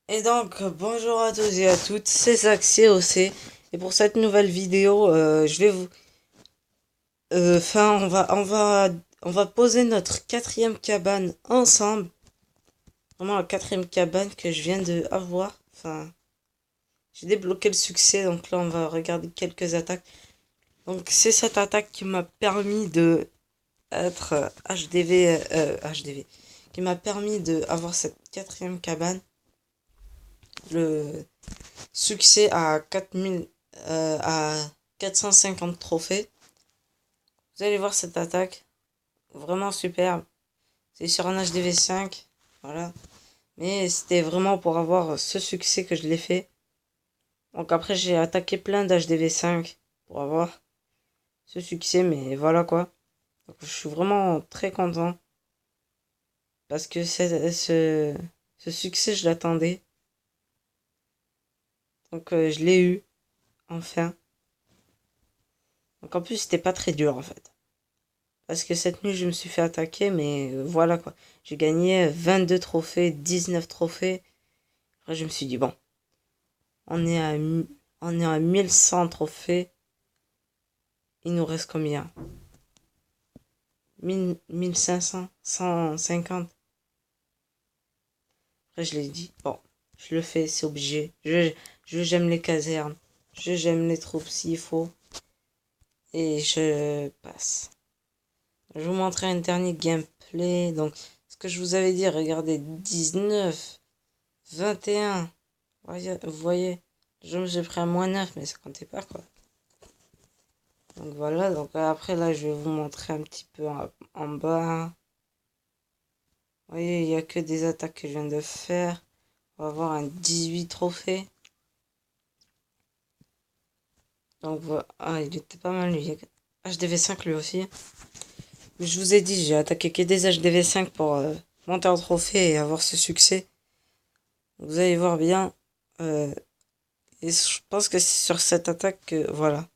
Et donc, bonjour à tous et à toutes, c'est Zaxi aussi. Et pour cette nouvelle vidéo, je vais vous... Enfin, on va poser notre quatrième cabane ensemble. Vraiment la quatrième cabane que je viens de avoir. Enfin, j'ai débloqué le succès, donc là on va regarder quelques attaques. Donc c'est cette attaque qui m'a permis de être HDV, qui m'a permis de avoir cette quatrième cabane. Le succès à 4000, à 450 trophées. Vous allez voir cette attaque, vraiment superbe. C'est sur un HDV5, voilà. Mais c'était vraiment pour avoir ce succès que je l'ai fait. Donc après j'ai attaqué plein d'HDV5 pour avoir ce succès, mais voilà quoi. Donc, je suis vraiment très content parce que ce succès je l'attendais. Donc je l'ai eu, enfin. Donc en plus c'était pas très dur en fait. Parce que cette nuit, je me suis fait attaquer, mais voilà quoi. J'ai gagné 22 trophées, 19 trophées. Après, je me suis dit, bon, on est à, on est à 1100 trophées. Il nous reste combien? 1500, 150. Après, je l'ai dit, bon, je le fais, c'est obligé. J'aime les casernes. J'aime les troupes s'il faut. Et je passe. Je vous montrer un dernier gameplay. Donc, ce que je vous avais dit, regardez, 19, 21. Vous voyez, j'ai pris un -9, mais ça comptait pas quoi. Donc voilà, donc après là, je vais vous montrer un petit peu en bas. Vous voyez, il n'y a que des attaques que je viens de faire. On va avoir un 18 trophées. Donc voilà, ah, il était pas mal lui. HDV5 lui aussi. Mais je vous ai dit, j'ai attaqué que des HDV5 pour monter en trophée et avoir ce succès. Vous allez voir bien. euh, et je pense que c'est sur cette attaque que, voilà,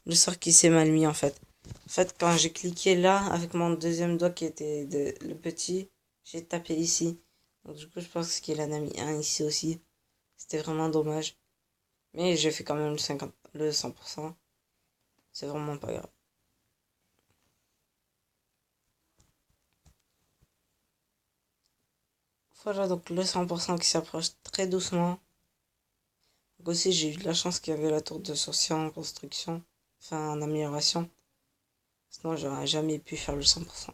le sort qui s'est mal mis en fait. En fait, quand j'ai cliqué là, avec mon deuxième doigt qui était le petit, j'ai tapé ici. Donc du coup, je pense qu'il en a mis un ici aussi. C'était vraiment dommage. Mais j'ai fait quand même le 100%. C'est vraiment pas grave. Voilà donc le 100% qui s'approche très doucement. Donc aussi, j'ai eu de la chance qu'il y avait la tour de sorcier en construction. Enfin, en amélioration. Sinon, j'aurais jamais pu faire le 100%.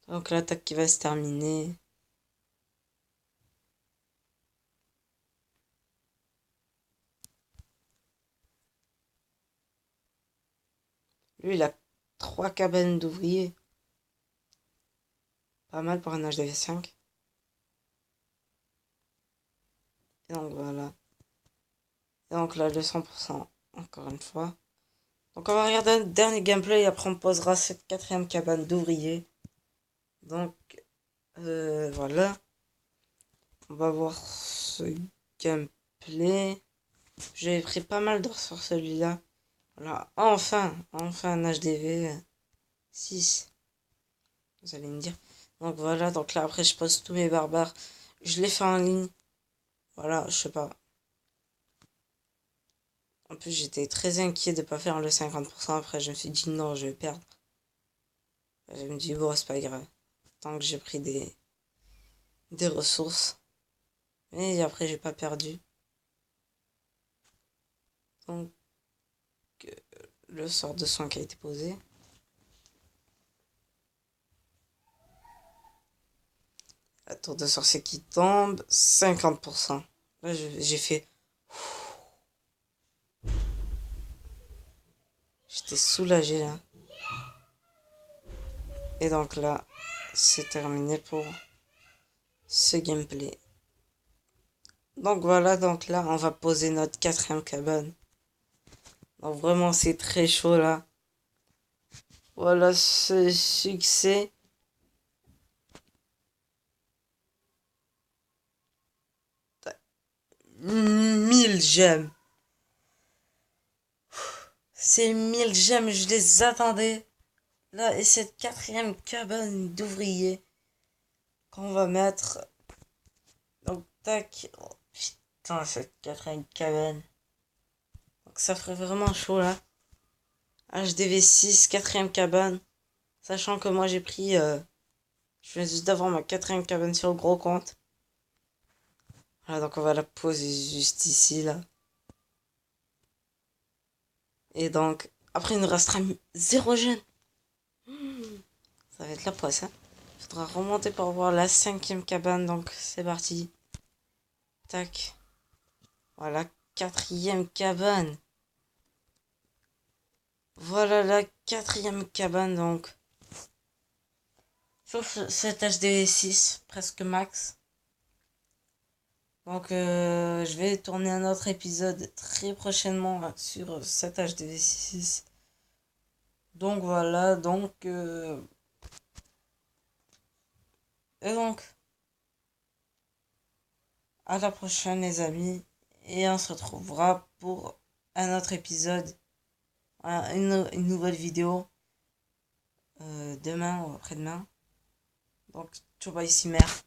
Donc l'attaque qui va se terminer. Lui, il a 3 cabanes d'ouvriers. Pas mal pour un HDV5. Et donc voilà. Et donc là, le 100%, encore une fois. Donc on va regarder un dernier gameplay et après on posera cette quatrième cabane d'ouvriers. Donc voilà. On va voir ce gameplay. J'ai pris pas mal d'heures sur celui-là. Voilà, enfin un HDV 6. Vous allez me dire. Donc voilà, donc là après je pose tous mes barbares. Je les fais en ligne. Voilà, je sais pas. En plus j'étais très inquiet de pas faire le 50%. Après je me suis dit non, je vais perdre. Je me dis bon, c'est pas grave. Tant que j'ai pris des ressources. Mais après j'ai pas perdu. Donc le sort de soin qui a été posé. La tour de sorcier qui tombe. 50%. Là j'ai fait. J'étais soulagé là. Et donc là, c'est terminé pour ce gameplay. Donc voilà, donc là, on va poser notre quatrième cabane. Donc vraiment, c'est très chaud là. Voilà ce succès. 1000 gemmes. Ces 1000 gemmes, je les attendais. Là, et cette quatrième cabane d'ouvriers. qu'on va mettre. Donc, tac. Oh, putain, cette quatrième cabane. Donc, ça ferait vraiment chaud là. HDV6, quatrième cabane. Sachant que moi j'ai pris. Je viens juste d'avoir ma quatrième cabane sur le gros compte. Voilà, donc on va la poser juste ici là. Et donc, après il nous restera zéro jeune. Ça va être la poisse, hein. Faudra remonter pour voir la cinquième cabane, donc c'est parti. Tac. Voilà, quatrième cabane. Voilà la quatrième cabane, donc. Sauf cet HD6, presque max. Donc, je vais tourner un autre épisode très prochainement sur cet HDV6. Donc voilà, et donc, à la prochaine les amis, et on se retrouvera pour un autre épisode, une nouvelle vidéo, demain ou après-demain. Donc, ciao bye, ici mère.